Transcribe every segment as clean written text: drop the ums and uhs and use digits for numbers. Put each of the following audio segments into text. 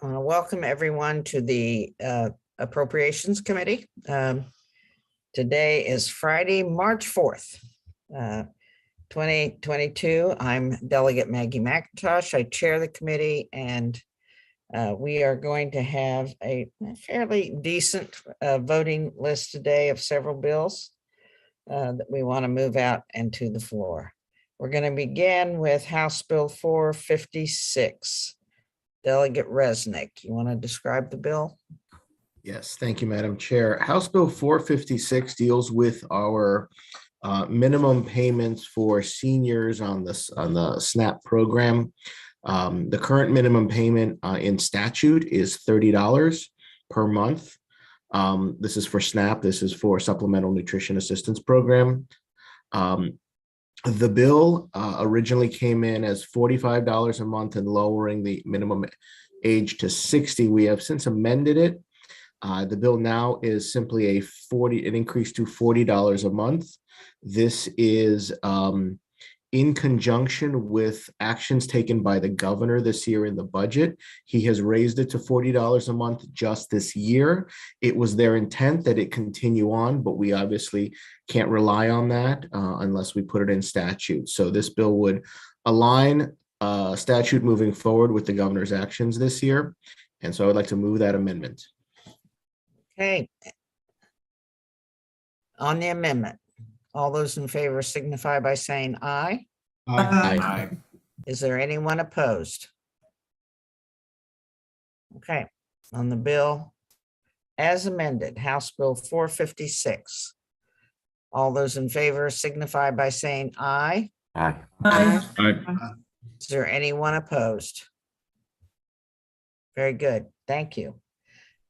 I want to welcome everyone to the Appropriations Committee. Today is Friday, March 4th, 2022. I'm Delegate Maggie McIntosh. I chair the committee, and we are going to have a fairly decent voting list today of several bills that we want to move out and to the floor. We're going to begin with House Bill 456. Delegate Resnick, you want to describe the bill? Yes, thank you, Madam Chair. House Bill 456 deals with our minimum payments for seniors on the SNAP program. The current minimum payment in statute is $30 per month. This is for SNAP. This is for Supplemental Nutrition Assistance Program. The bill originally came in as $45 a month and lowering the minimum age to 60. We have since amended it. The bill now is simply an increase to $40 a month. This is in conjunction with actions taken by the governor this year in the budget. He has raised it to $40 a month just this year. It was their intent that it continue on, but we obviously can't rely on that unless we put it in statute. So this bill would align statute moving forward with the governor's actions this year. And so I would like to move that amendment. Okay. On the amendment, all those in favor signify by saying aye. Aye. Is there anyone opposed? Okay, on the bill as amended, House Bill 456. All those in favor signify by saying aye. Aye. Is there anyone opposed? Very good, thank you.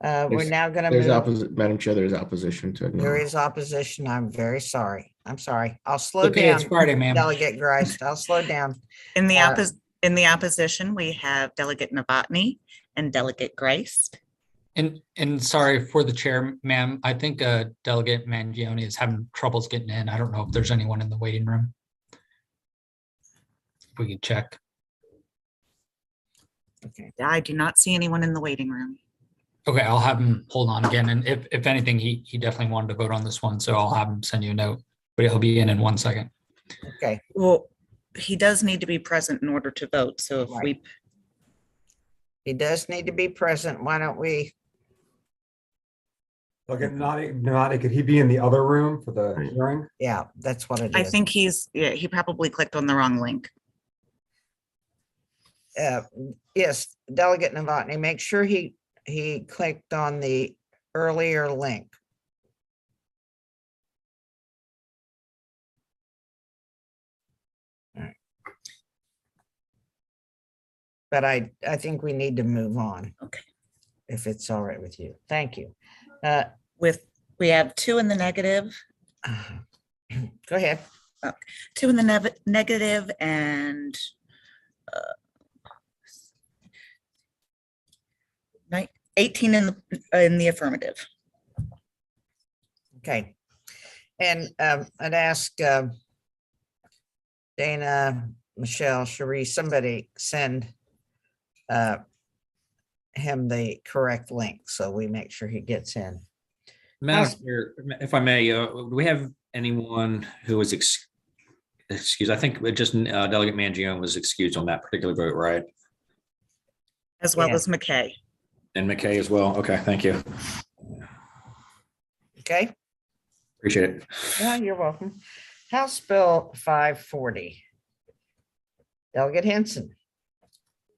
We're now going to move. Madam Chair, there's opposition to it. There is opposition. I'm very sorry. I'm sorry. I'll slow Okay, down. it's Friday, ma'am. Delegate Grice, I'll slow down. In the opposition, we have Delegate Novotny and Delegate Grice. And sorry for the chair, ma'am. I think Delegate Mangione is having troubles getting in. I don't know if there's anyone in the waiting room. If we could check. Okay. I do not see anyone in the waiting room. Okay, I'll have him hold on again. And if anything, he definitely wanted to vote on this one. So I'll have him send you a note, but he'll be in 1 second. Okay. Well, he does need to be present in order to vote. So if Right. He does need to be present. Why don't we? Okay, not could he be in the other room for the hearing? Yeah, that's what it I is. think he probably clicked on the wrong link. Yes, Delegate Novotny, make sure he clicked on the earlier link. All right. But I think we need to move on. Okay. If it's all right with you. Thank you. We have 2 in the negative, Go ahead. 2 in the negative, and 18 in the affirmative. Okay. And I'd ask Dana, Michelle, Cherie, somebody send him the correct link so we make sure he gets in. Madam Chair, if I may, do we have anyone who was excused? I think just Delegate Mangione was excused on that particular vote, right? As well Yeah. as McKay. And McKay as well. Okay, thank you. Okay. Appreciate it. Yeah, you're welcome. House Bill 540. Delegate Henson.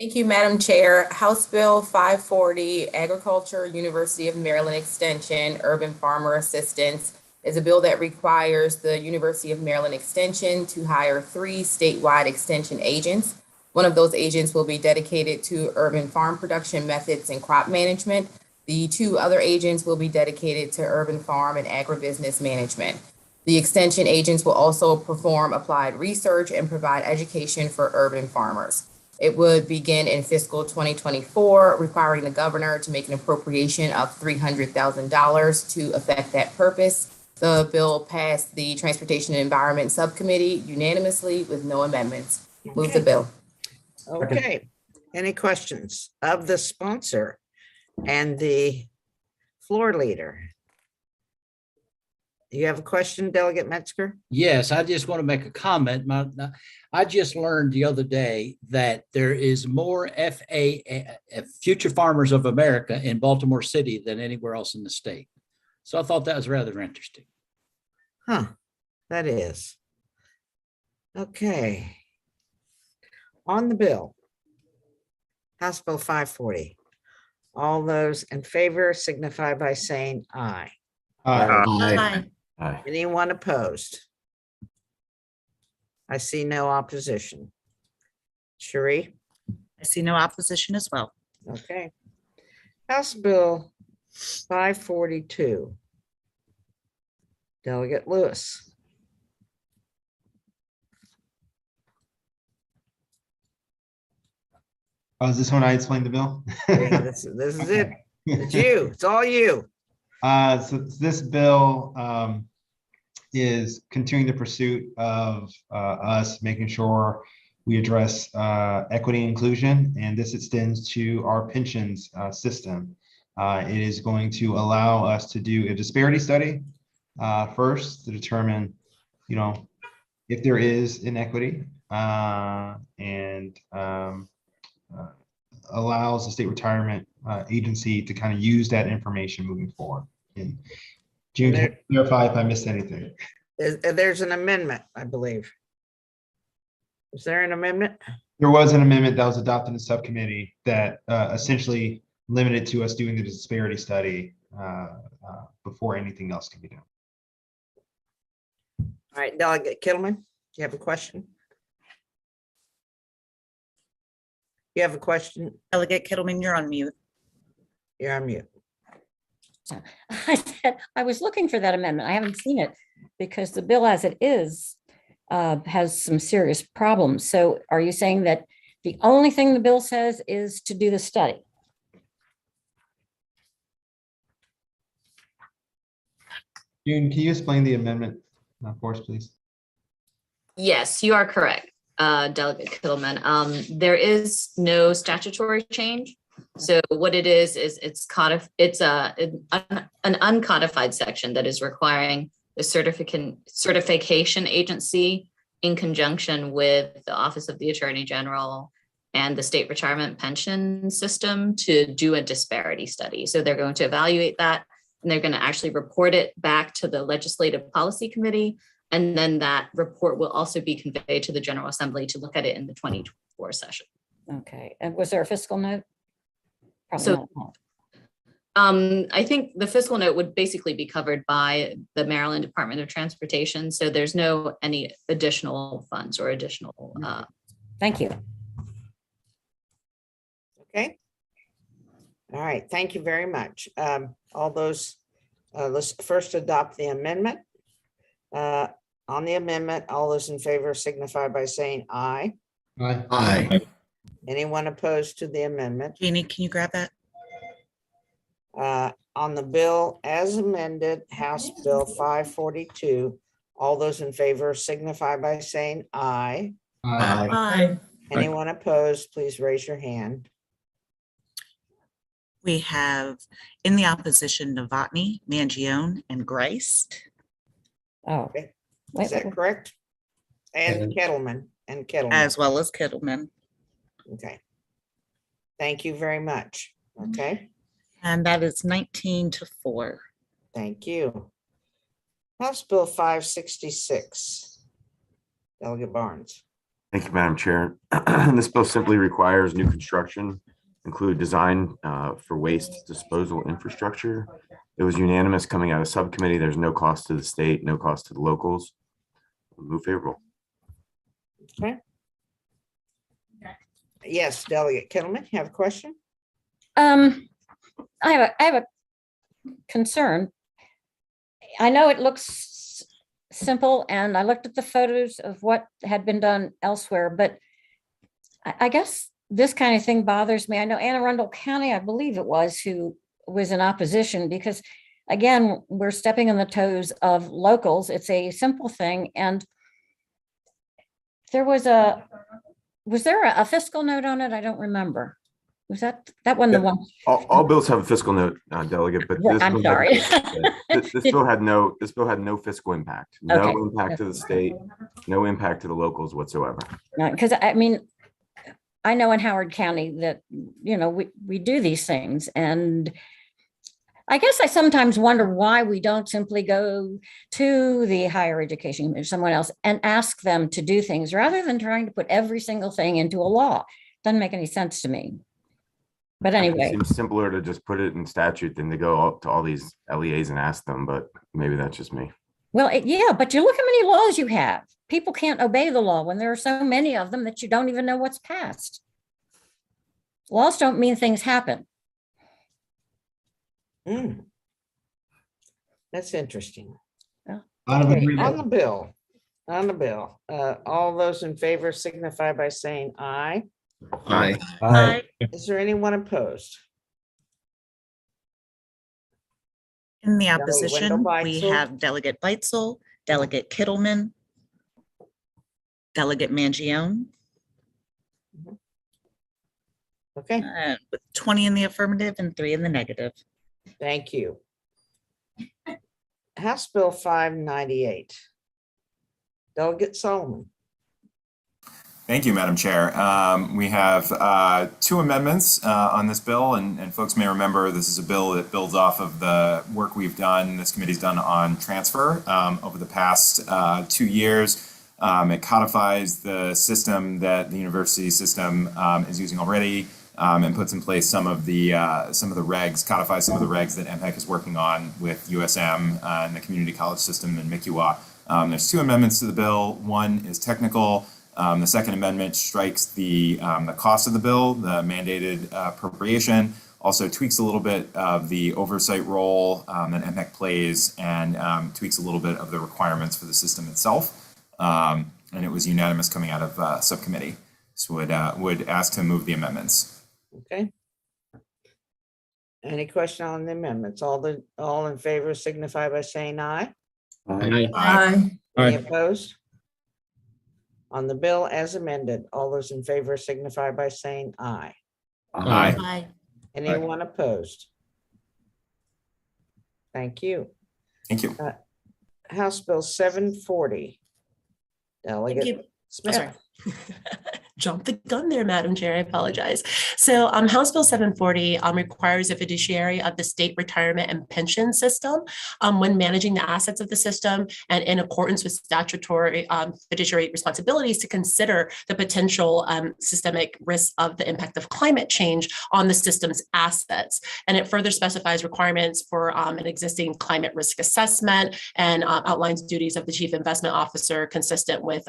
Thank you, Madam Chair. House Bill 540, Agriculture, University of Maryland Extension, Urban Farmer Assistance, is a bill that requires the University of Maryland Extension to hire 3 statewide extension agents. One of those agents will be dedicated to urban farm production methods and crop management. The 2 other agents will be dedicated to urban farm and agribusiness management. The extension agents will also perform applied research and provide education for urban farmers. It would begin in fiscal 2024, requiring the governor to make an appropriation of $300,000 to effect that purpose. The bill passed the Transportation and Environment Subcommittee unanimously with no amendments. Move the bill. Okay. Any questions of the sponsor and the floor leader? You have a question, Delegate Metzger? Yes, I just want to make a comment. I just learned the other day that there is more Future Farmers of America in Baltimore City than anywhere else in the state. So I thought that was rather interesting. Huh, that is. Okay. On the bill, House Bill 540. All those in favor signify by saying aye. Aye. Aye. Anyone opposed? I see no opposition. Cherie? I see no opposition as well. Okay. House Bill 542. Delegate Lewis. Oh, is this when I explain the bill? Yeah, this is it. It's you. It's all you. So this bill is continuing the pursuit of us making sure we address equity and inclusion, and this extends to our pensions system. It is going to allow us to do a disparity study first to determine, if there is inequity, and allows the state retirement agency to kind of use that information moving forward. And June, can you clarify if I missed anything? There's an amendment, I believe. Is there an amendment? There was an amendment that was adopted in subcommittee that essentially limited to us doing the disparity study before anything else can be done. All right, Delegate Kittleman, you have a question? You have a question? Delegate Kittleman, you're on mute. You're on mute. I said, I was looking for that amendment. I haven't seen it because the bill as it is has some serious problems. So are you saying that the only thing the bill says is to do the study? June, can you explain the amendment for us, please? Yes, you are correct, Delegate Kittleman. There is no statutory change. So what it is it's an uncodified section that is requiring the certification agency in conjunction with the Office of the Attorney General and the state retirement pension system to do a disparity study. So they're going to evaluate that and they're going to actually report it back to the Legislative Policy Committee. And then that report will also be conveyed to the General Assembly to look at it in the 2024 session. Okay. And was there a fiscal note? Probably So not. I think the fiscal note would basically be covered by the Maryland Department of Transportation. So there's no any additional funds or additional. Thank you. Okay. All right, thank you very much. All those, let's first adopt the amendment. On the amendment, all those in favor signify by saying aye. Aye. Aye. Anyone opposed to the amendment? Jeannie, can you grab that? On the bill as amended, House Bill 542, all those in favor signify by saying aye. Aye. Aye. Anyone opposed, please raise your hand. We have in the opposition, Novotny, Mangione, and Grice. Oh, Okay. wait, Is that wait, correct? And Kettleman, As well as Kittleman. Okay. Thank you very much. Okay, And that is 19-4. thank you. House Bill 566. Delegate Barnes. Thank you, Madam Chair. This bill simply requires new construction include design for waste disposal infrastructure. It was unanimous coming out of subcommittee. There's no cost to the state, no cost to the locals. Move favorable. Okay. Yes, Delegate Kittleman, you have a question? I have a concern. I know it looks simple and I looked at the photos of what had been done elsewhere, but I guess this kind of thing bothers me. I know Anne Arundel County, I believe it was, who was in opposition because again, we're stepping on the toes of locals. It's a simple thing. And there was was there a fiscal note on it? I don't remember. Was that one the Yeah. one? All bills have a fiscal note, Delegate, but Yeah, this I'm bill sorry. this bill had no fiscal impact, no Okay. impact to the state, no impact to the locals whatsoever. Because I mean, I know in Howard County that, we do these things, and I guess I sometimes wonder why we don't simply go to the higher education or someone else and ask them to do things rather than trying to put every single thing into a law. Doesn't make any sense to me. But It anyway, seems simpler to just put it in statute than to go to all these LEAs and ask them, but maybe that's just me. well, yeah, but you look how many laws you have. People can't obey the law when there are so many of them that you don't even know what's passed. Laws don't mean things happen. That's interesting. Out of Okay, agreement. on the bill, all those in favor signify by saying aye. Aye. Aye. Is there anyone opposed? In the Delegate opposition, we Wendell-Beitzel. have Delegate Beitzel, Delegate Kittleman, Delegate Mangione, Okay, with 20 in the affirmative and 3 in the negative. thank you. House Bill 598. Delegate Solomon. Thank you, Madam Chair. We have 2 amendments on this bill, and folks may remember this is a bill that builds off of the work we've done, this committee's done on transfer over the past 2 years. It codifies the system that the university system is using already, and puts in place some of the regs, codifies some of the regs that MPEC is working on with USM and the community college system in MICUA. There's 2 amendments to the bill. One is technical. The second amendment strikes the cost of the bill, the mandated appropriation, also tweaks a little bit of the oversight role that MPEC plays, and tweaks a little bit of the requirements for the system itself. And it was unanimous coming out of subcommittee. So would ask to move the amendments. Okay. Any question on the amendments? All in favor signify by saying aye. Aye. Any opposed? On the bill as amended, all those in favor signify by saying aye. Aye. Anyone opposed? Thank you. Thank you. House Bill 740. Delegate Smith. Jumped the gun there, Madam Chair. I apologize. So House Bill 740 requires a fiduciary of the state retirement and pension system when managing the assets of the system, and in accordance with statutory fiduciary responsibilities, to consider the potential systemic risks of the impact of climate change on the system's assets. And it further specifies requirements for an existing climate risk assessment, and outlines duties of the chief investment officer consistent with,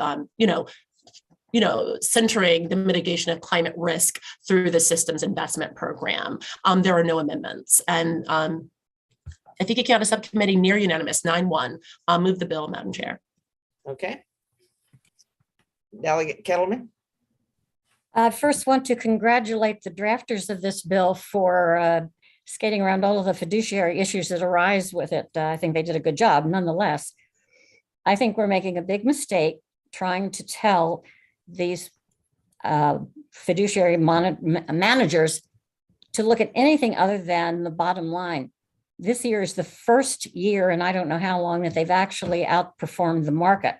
centering the mitigation of climate risk through the system's investment program. There are no amendments. And I think it came out of subcommittee near unanimous, 9-1. I'll move the bill, Madam Chair. Okay. Delegate Kettleman. I first want to congratulate the drafters of this bill for skating around all of the fiduciary issues that arise with it. I think they did a good job. Nonetheless, I think we're making a big mistake trying to tell these fiduciary managers to look at anything other than the bottom line. This year is the first year, and I don't know how long, that they've actually outperformed the market.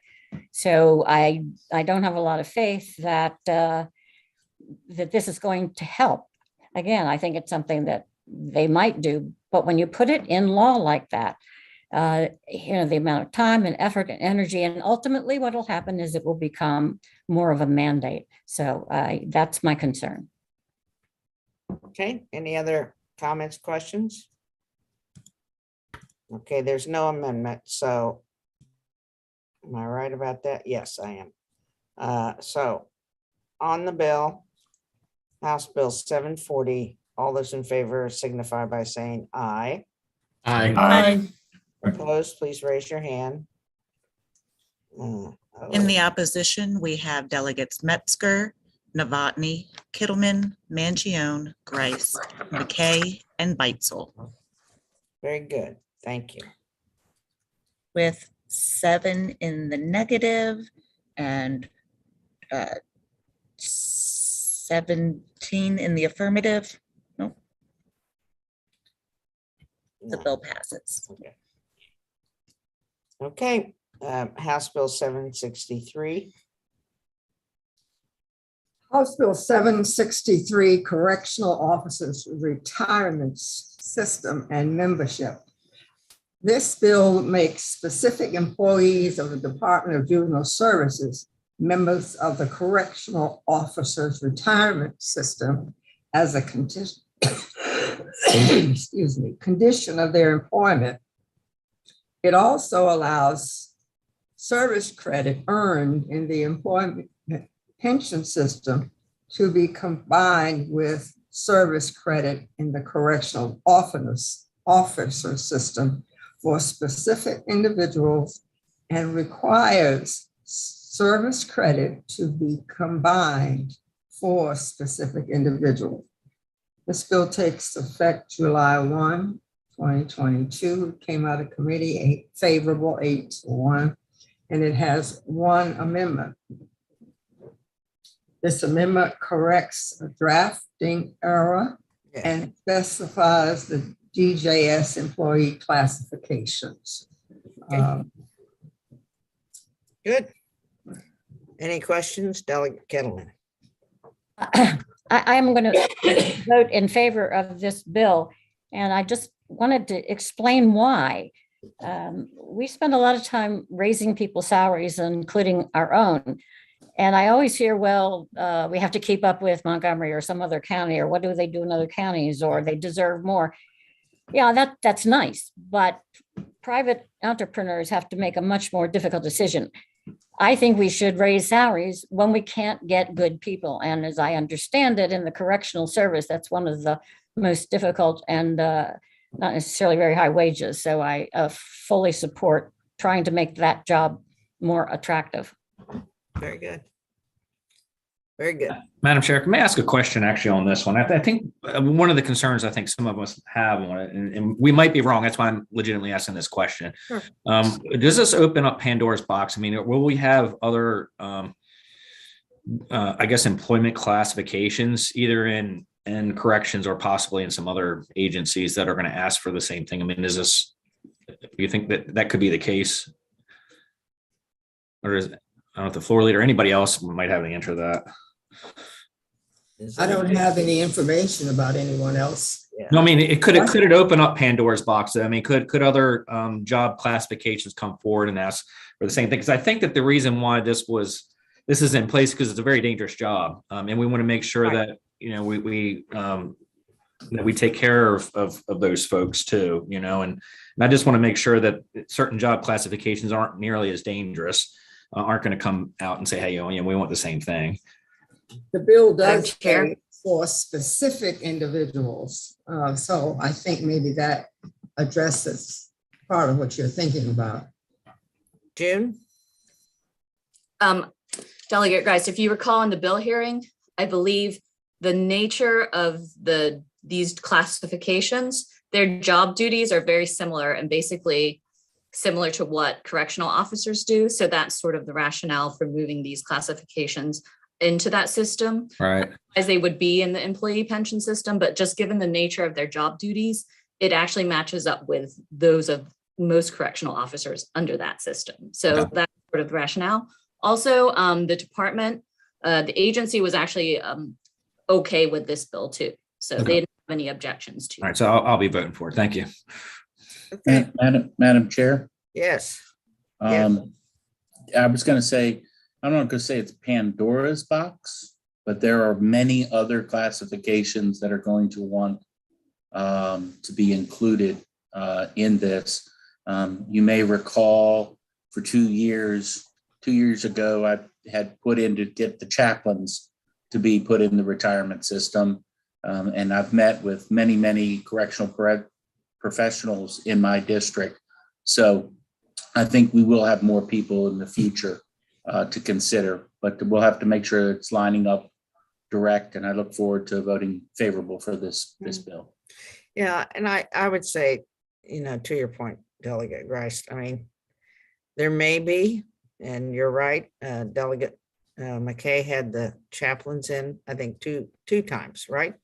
So I don't have a lot of faith that that this is going to help. Again, I think it's something that they might do, but when you put it in law like that, the amount of time and effort and energy, and ultimately what will happen is it will become more of a mandate. So that's my concern. Okay, any other comments, questions? Okay, there's no amendment, so am I right about that? Yes, I am. So on the bill, House Bill 740, all those in favor signify by saying aye. Aye. Opposed, please raise your hand. In the opposition, we have Delegates Metzger, Novotny, Kittleman, Mangione, Grice, McKay, and Beitzel, Very good, thank you. with 7 in the negative and 17 in the affirmative. No, the bill passes. Okay, House Bill 763. House Bill 763, Correctional Officers Retirement System and Membership. This bill makes specific employees of the Department of Juvenile Services members of the Correctional Officers Retirement System as a condition, condition of their employment. It also allows service credit earned in the employment pension system to be combined with service credit in the correctional officer system for specific individuals, and requires service credit to be combined for specific individuals. This bill takes effect July 1, 2022. It came out of committee, favorable 8-1, and it has one amendment. This amendment corrects a drafting error and specifies the DJS employee classifications. Good. Any questions, Delegate Kettleman? I'm going to vote in favor of this bill, and I just wanted to explain why. We spend a lot of time raising people's salaries, including our own. And I always hear, well, we have to keep up with Montgomery or some other county, or what do they do in other counties, or they deserve more. Yeah, that's nice, but private entrepreneurs have to make a much more difficult decision. I think we should raise salaries when we can't get good people. And as I understand it, in the correctional service, that's one of the most difficult and not necessarily very high wages. So I fully support trying to make that job more attractive. Very good. Very good. Madam Chair, may I ask a question actually on this one? I think one of the concerns I think some of us have on it, and we might be wrong, that's why I'm legitimately asking this question. Sure. Does this open up Pandora's box? I mean, will we have other, I guess, employment classifications either in corrections or possibly in some other agencies that are going to ask for the same thing? I mean, do you think that could be the case? Or is, I don't know if the floor leader or anybody else might have any answer to that. I don't have any information about anyone else. No, I mean, could it open up Pandora's box? I mean, could other job classifications come forward and ask for the same thing? Because I think that the reason why this is in place because it's a very dangerous job, and we want to make sure that that we take care of those folks too, and I just want to make sure that certain job classifications aren't nearly as dangerous, aren't going to come out and say, hey, we want the same thing. The bill does care for specific individuals. So I think maybe that addresses part of what you're thinking about. June? Delegate Grice, if you recall in the bill hearing, I believe the nature of these classifications, their job duties are very similar and basically similar to what correctional officers do. So that's sort of the rationale for moving these classifications into that system, right, as they would be in the employee pension system. But just given the nature of their job duties, it actually matches up with those of most correctional officers under that system. So that's sort of the rationale. Also, the department, the agency was actually okay with this bill too. So they didn't have any objections to it. All right, so I'll be voting for it. Thank you. Okay. Madam Chair. Yes. I was going to say, I'm not going to say it's Pandora's box, but there are many other classifications that are going to want to be included in this. You may recall for 2 years ago, I had put in to get the chaplains to be put in the retirement system. And I've met with many correctional professionals in my district. So I think we will have more people in the future to consider, but we'll have to make sure it's lining up direct. And I look forward to voting favorable for this bill. Yeah, and I would say, to your point, Delegate Grice, I mean, there may be, and you're right, Delegate McKay had the chaplains in, I think, two times, right?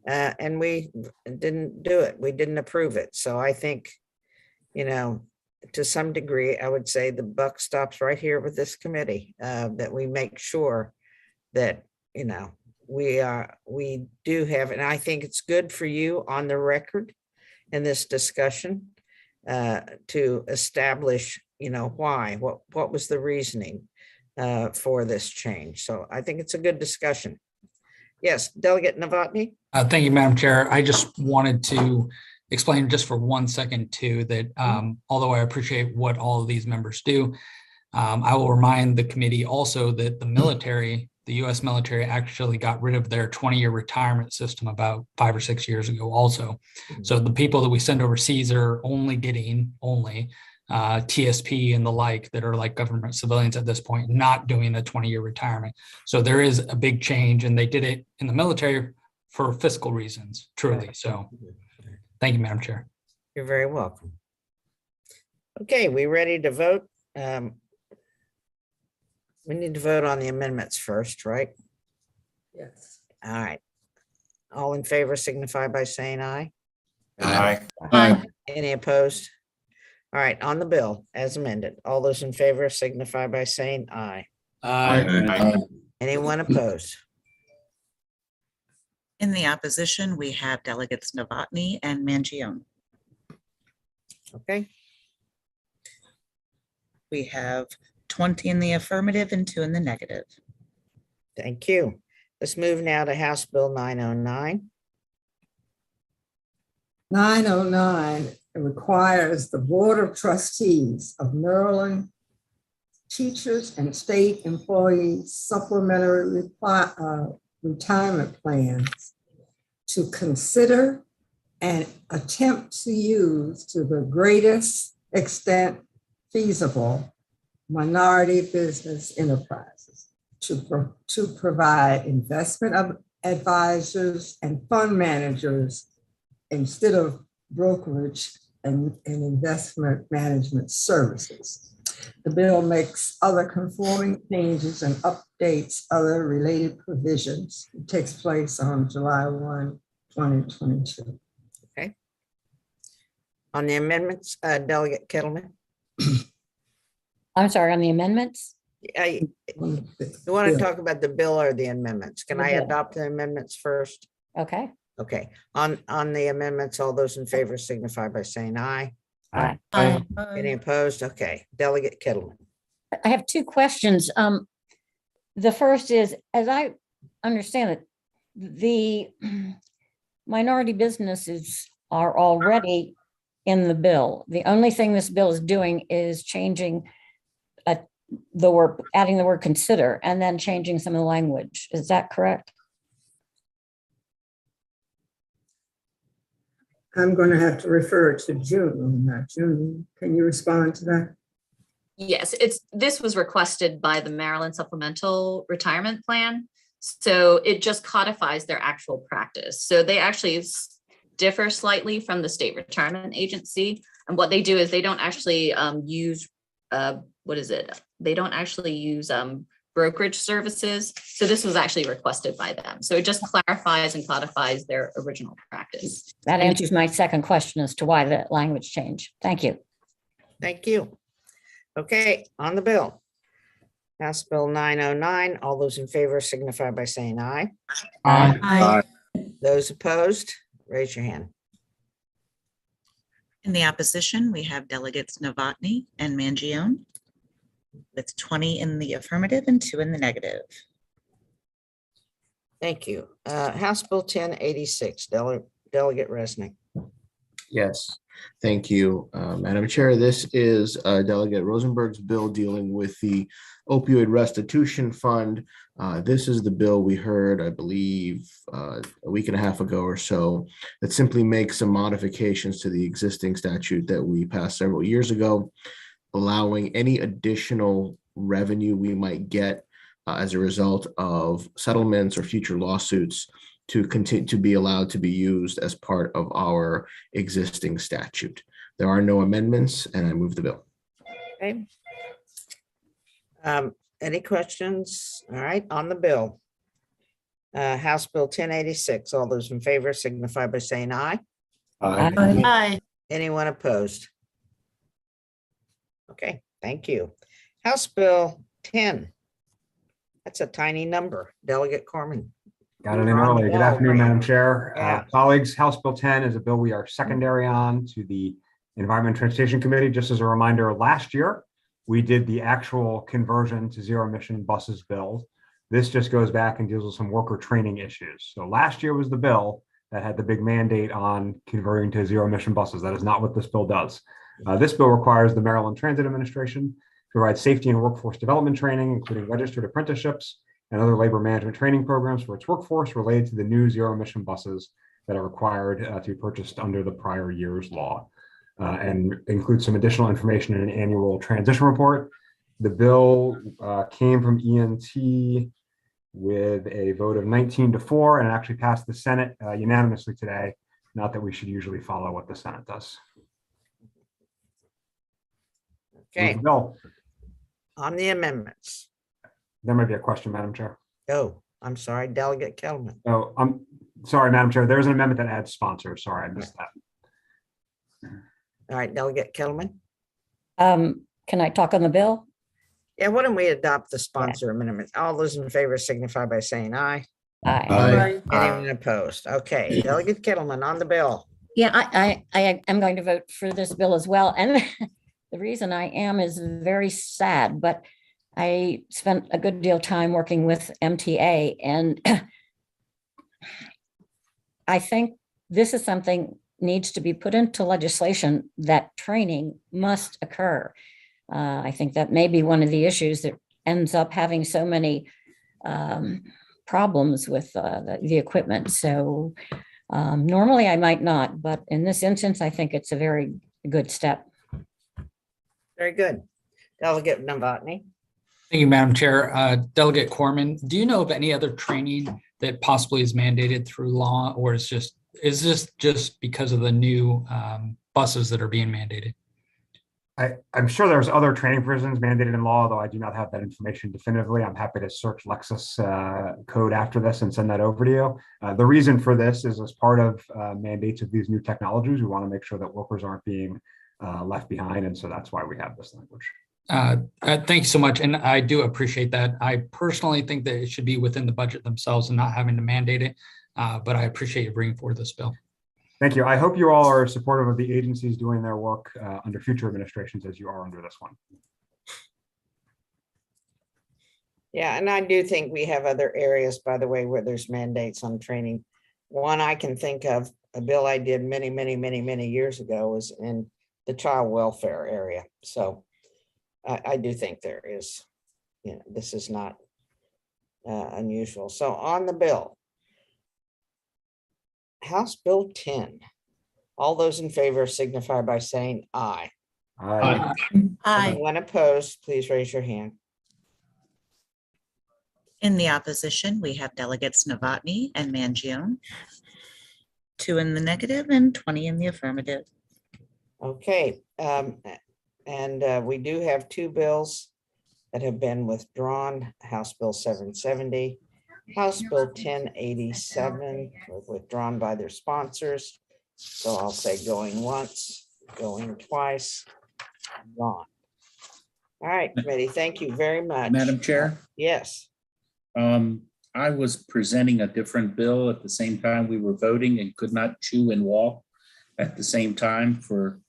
And we didn't do it. We didn't approve it. So I think, to some degree, I would say the buck stops right here with this committee, that we make sure that, we do have, and I think it's good for you on the record in this discussion, to establish, why, what was the reasoning for this change. So I think it's a good discussion. Yes, Delegate Novotny. Thank you, Madam Chair. I just wanted to explain just for 1 second too, that although I appreciate what all of these members do, I will remind the committee also that the US military actually got rid of their 20-year retirement system about 5 or 6 years ago also. So the people that we send overseas are only getting TSP and the like that are like government civilians at this point, not doing a 20-year retirement. So there is a big change, and they did it in the military for fiscal reasons, truly. So thank you, Madam Chair. You're very welcome. Okay, we ready to vote? We need to vote on the amendments first, right? Yes. All right. All in favor signify by saying aye. Aye. Aye. Any opposed? All right, on the bill as amended, all those in favor signify by saying aye. Aye. Anyone opposed? In the opposition, we have delegates Novotny and Mangione. Okay, We have 20 in the affirmative and 2 in the negative. thank you. Let's move now to House Bill 909. 909 requires the Board of Trustees of Maryland Teachers and State Employees Supplementary Retirement Plans to consider and attempt to use to the greatest extent feasible minority business enterprises to provide investment advisors and fund managers instead of brokerage and investment management services. The bill makes other conforming changes and updates other related provisions. It takes place on July 1, 2022. Okay. On the amendments, Delegate Kettleman. I'm sorry, on the amendments? You want to talk about the bill or the amendments? Can The I bill. adopt the amendments first? Okay. Okay, on the amendments, all those in favor signify by saying aye. Aye. Any opposed? Okay, Delegate Kettleman. I have two questions. The first is, as I understand it, the minority businesses are already in the bill. The only thing this bill is doing is changing the word, adding the word consider, and then changing some of the language. Is that correct? I'm going to have to refer to June. June, can you respond to that? Yes, this was requested by the Maryland Supplemental Retirement Plan. So it just codifies their actual practice. So they actually differ slightly from the state retirement agency. And what they do is they don't actually use, They don't actually use brokerage services. So this was actually requested by them. So it just clarifies and codifies their original practice. That answers my second question as to why the language changed. Thank you. Thank you. Okay, on the bill. House Bill 909, all those in favor signify by saying aye. Aye. Those opposed, raise your hand. In the opposition, we have delegates Novotny and Mangione with 20 in the affirmative and 2 in the negative. Thank you. House Bill 1086, Delegate Resnick. Yes, thank you, Madam Chair. This is Delegate Rosenberg's bill dealing with the opioid restitution fund. This is the bill we heard, I believe, a week and a half ago or so, that simply makes some modifications to the existing statute that we passed several years ago, allowing any additional revenue we might get as a result of settlements or future lawsuits to continue to be allowed to be used as part of our existing statute. There are no amendments, and I move the bill. Okay. Any questions? All right, on the bill. House Bill 1086, all those in favor signify by saying aye. Aye. Anyone opposed? Okay, thank you. House Bill 10. That's a tiny number. Delegate Corman. Got it in You're on the early. Good ball. afternoon, Madam Chair. Yeah. Colleagues, House Bill 10 is a bill we are secondary on to the Environment and Transportation Committee. Just as a reminder, last year, we did the actual conversion to zero emission buses bill. This just goes back and deals with some worker training issues. So last year was the bill that had the big mandate on converting to zero emission buses. That is not what this bill does. This bill requires the Maryland Transit Administration to provide safety and workforce development training, including registered apprenticeships and other labor management training programs for its workforce related to the new zero emission buses that are required to be purchased under the prior year's law, and includes some additional information in an annual transition report. The bill came from ENT with a vote of 19-4, and it actually passed the Senate unanimously today. Not that we should usually follow what the Senate does. Okay, Bill, on the amendments. there might be a question, Madam Chair. Oh, I'm sorry, Delegate Kelman. Oh, I'm sorry, Madam Chair. There's an amendment that adds sponsors. Sorry, I missed that. All right, Delegate Kelman. Can I talk on the bill? Yeah, why don't we adopt the sponsor amendment? All those in favor signify by saying aye. Aye. Anyone opposed? Okay, Delegate Kettleman on the bill. Yeah, I am going to vote for this bill as well. And the reason I am is very sad, but I spent a good deal of time working with MTA, and I think this is something needs to be put into legislation, that training must occur. I think that may be one of the issues that ends up having so many problems with the equipment. So normally I might not, but in this instance, I think it's a very good step. Very good. Delegate Novotny. Thank you, Madam Chair. Delegate Corman, do you know of any other training that possibly is mandated through law, or is this just because of the new buses that are being mandated? I'm sure there's other training provisions mandated in law, though I do not have that information definitively. I'm happy to search Lexis code after this and send that over to you. The reason for this is, as part of mandates of these new technologies, we want to make sure that workers aren't being left behind. And so that's why we have this language. Thank you so much. And I do appreciate that. I personally think that it should be within the budget themselves and not having to mandate it. But I appreciate you bringing forward this bill. Thank you. I hope you all are supportive of the agencies doing their work under future administrations as you are under this one. Yeah, and I do think we have other areas, by the way, where there's mandates on training. One I can think of, a bill I did many years ago, was in the child welfare area. So I do think there is, this is not unusual. So on the bill, House Bill 10. All those in favor signify by saying aye. Aye. Aye. Anyone opposed, please raise your hand. In the opposition, we have delegates Novotny and Mangione. 2 in the negative and 20 in the affirmative. Okay, and we do have 2 bills that have been withdrawn. House Bill 770, House Bill 1087, withdrawn by their sponsors. So I'll say going once, going twice, gone. All right, committee, thank you very much. Madam Chair? Yes. I was presenting a different bill at the same time we were voting and could not chew and walk at the same time for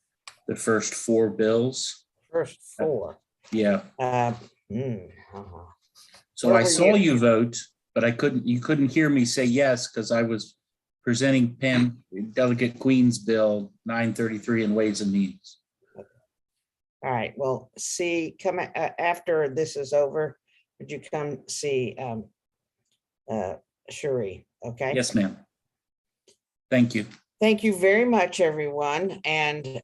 the first 4 bills. First 4. Yeah. So Where I were saw you? you vote, but you couldn't hear me say yes because I was presenting Delegate Queen's bill 933 in Ways and Means. All right, well, see, come after this is over, would you come see Cherie, okay? Yes, ma'am. Thank you. Thank you very much, everyone. And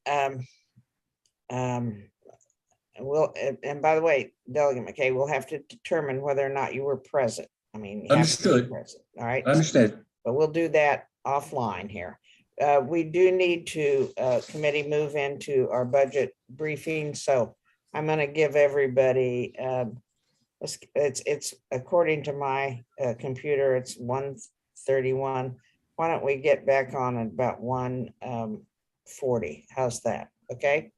we'll, and by the way, Delegate McKay, we'll have to determine whether or not you were present. I mean, you have to be Understood. present, all right? Understood. But we'll do that offline here. We do need to, committee, move into our budget briefing. So I'm going to give everybody It's according to my computer, it's 1:31. Why don't we get back on at about 1:40? How's that? Okay?